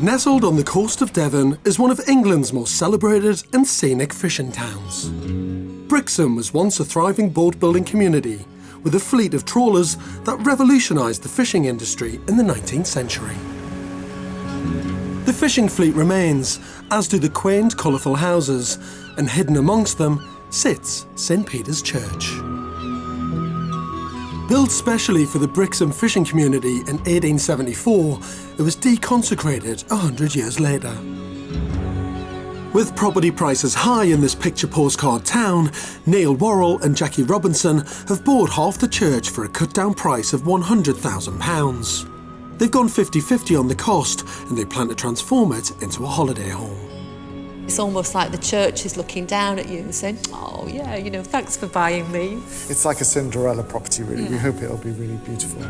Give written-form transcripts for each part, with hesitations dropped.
Nestled on the coast of Devon is one of England's most celebrated and scenic fishing towns. Brixham was once a thriving boat-building community with a fleet of trawlers that revolutionised the fishing industry in the 19th century. The fishing fleet remains, as do the quaint, colourful houses, and hidden amongst them sits St Peter's Church. Built specially for the Brixham fishing community in 1874, it was deconsecrated 100 years later. With property prices high in this picture postcard town, Neil Worrell and Jackie Robinson have bought half the church for a cut-down price of £100,000. They've gone 50-50 on the cost, and they plan to transform it into a holiday home. It's almost like the church is looking down at you and saying, oh yeah, you know, thanks for buying me. It's like a Cinderella property, really. We hope it'll be really beautiful.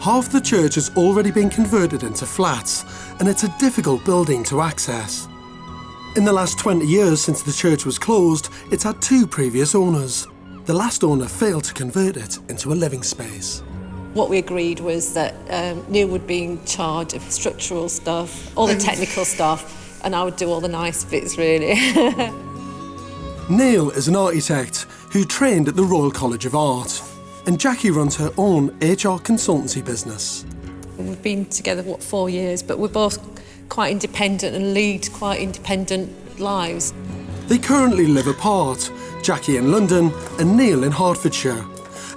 Half the church has already been converted into flats, and it's a difficult building to access. In the last 20 years since the church was closed, it's had 2 previous owners. The last owner failed to convert it into a living space. What we agreed was that Neil would be in charge of structural stuff, all the technical stuff, and I would do all the nice bits, really. Neil is an architect who trained at the Royal College of Art, and Jackie runs her own HR consultancy business. We've been together, 4 years, but we're both quite independent and lead quite independent lives. They currently live apart, Jackie in London and Neil in Hertfordshire.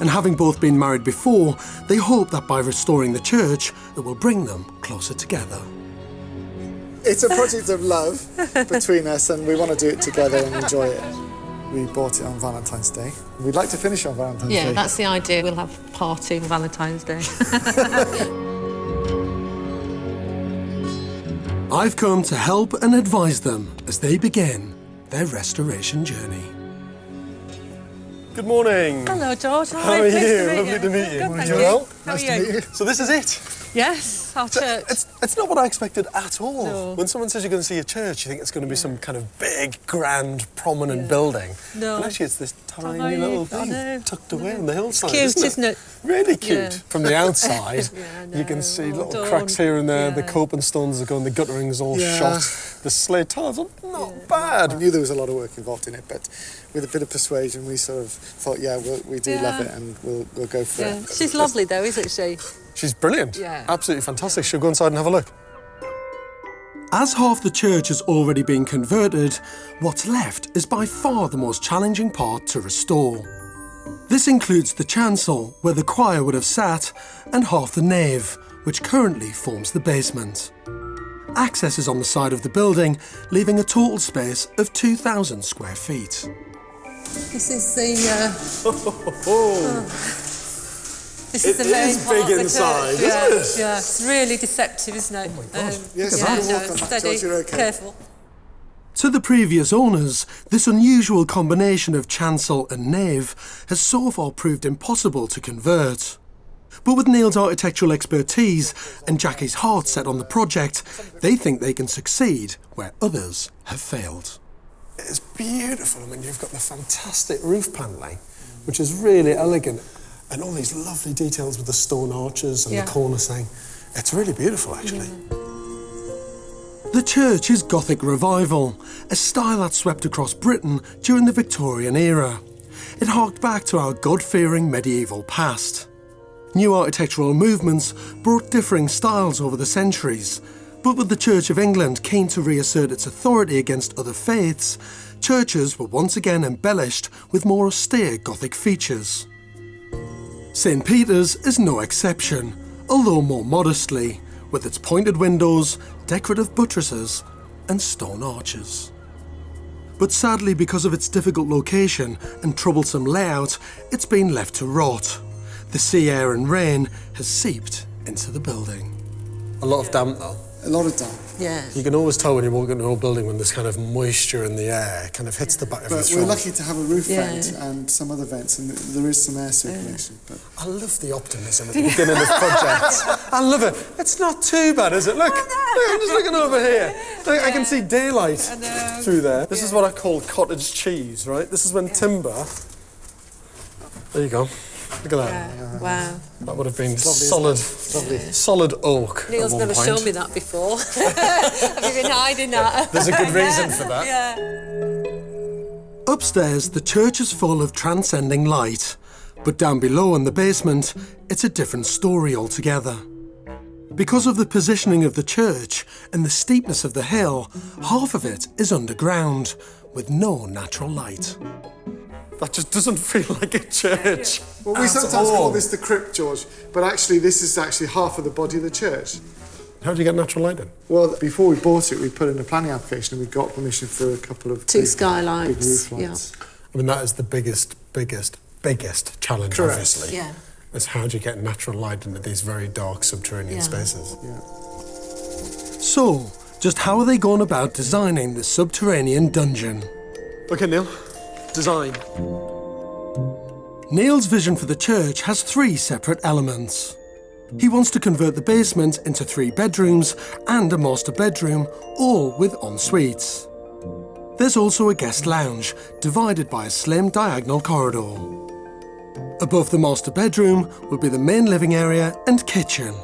And having both been married before, they hope that by restoring the church, it will bring them closer together. It's a project of love between us, and we want to do it together and enjoy it. We bought it on Valentine's Day. We'd like to finish on Valentine's Day. Yeah, that's the idea. We'll have a party on Valentine's Day. I've come to help and advise them as they begin their restoration journey. Good morning. Hello, George. How are you? Lovely to meet you. Good, thank You you. well? How Nice are to you? meet you. So this is it. Yes, our church. It's not what I expected at all. No. When someone says you're going to see a church, you think it's going to be some kind of big, grand, prominent building. No. And actually it's this tiny Tiny, little I thing know. tucked away on the hillside. Cute, isn't it? Really cute. Yeah. From the outside, Yeah, I you can know. see Well little done. cracks here and there. The Yeah. coping stones are going, the guttering's all Yeah. shot. The slate tiles are not I bad. knew there was a lot of work involved in it, but with a bit of persuasion, we sort of thought, yeah, we do love it, and we'll go for Yeah. it. She's lovely, though, isn't she? She's brilliant. Yeah. Absolutely fantastic. She'll go inside and have a look. As half the church has already been converted, what's left is by far the most challenging part to restore. This includes the chancel, where the choir would have sat, and half the nave, which currently forms the basement. Access is on the side of the building, leaving a total space of 2,000 square feet. This is the... This It is the main is part big of the inside, church. isn't Yeah, it? yeah, it's really deceptive, isn't it? Oh my God. Yes, have a walk on that, steady, George, you're okay. careful. To the previous owners, this unusual combination of chancel and nave has so far proved impossible to convert. But with Neil's architectural expertise and Jackie's heart set on the project, they think they can succeed where others have failed. It's beautiful. I mean, you've got the fantastic roof panelling, which is really elegant, and all these lovely details with the stone arches and the cornicing. It's really beautiful, actually. The church is Gothic Revival, a style that swept across Britain during the Victorian era. It harked back to our God-fearing medieval past. New architectural movements brought differing styles over the centuries, but with the Church of England keen to reassert its authority against other faiths, churches were once again embellished with more austere Gothic features. St Peter's is no exception, although more modestly, with its pointed windows, decorative buttresses and stone arches. But sadly, because of its difficult location and troublesome layout, it's been left to rot. The sea air and rain has seeped into the building. A lot of damp though. A lot of damp. Yeah. You can always tell when you walk into an old building when this kind of moisture in the air kind of hits the back of your But throat. we're lucky to have a roof vent and some other vents, and there is some air circulation. But I love the optimism at the beginning of projects. I love it. It's not too bad, is it? Look, look, I'm just looking over here. Look, I can see daylight through there. This is what I call cottage cheese, right? This is when timber... There you go. Look at that. Yeah. Wow. That would have been Lovely, solid oak. Neil's at one never point. shown me that before. Have you been hiding that? There's a good reason for that. Yeah. Upstairs, the church is full of transcending light, but down below in the basement, it's a different story altogether. Because of the positioning of the church and the steepness of the hill, half of it is underground, with no natural light. That just doesn't feel like a church. Well, we sometimes call this the crypt, George, but actually this is actually half of the body of the church. How do you get natural light in? Well, before we bought it, we put in a planning application and we got permission for a couple of Two big skylights. roof lights. I mean, that is the biggest challenge, Correct. obviously. Yeah. Is how do you get natural light into these very dark subterranean spaces? Yeah. So, just how are they going about designing the subterranean dungeon? Okay, Neil. Design. Neil's vision for the church has 3 separate elements. He wants to convert the basement into 3 bedrooms and a master bedroom, all with en-suites. There's also a guest lounge, divided by a slim diagonal corridor. Above the master bedroom will be the main living area and kitchen,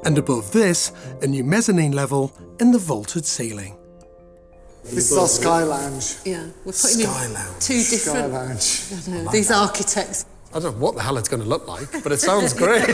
and above this, a new mezzanine level in the vaulted ceiling. This is our Sky Lounge. Yeah. We're putting Sky in lounge. 2 Sky different... Lounge. These architects. I don't know what the hell it's going to look like, but it sounds great.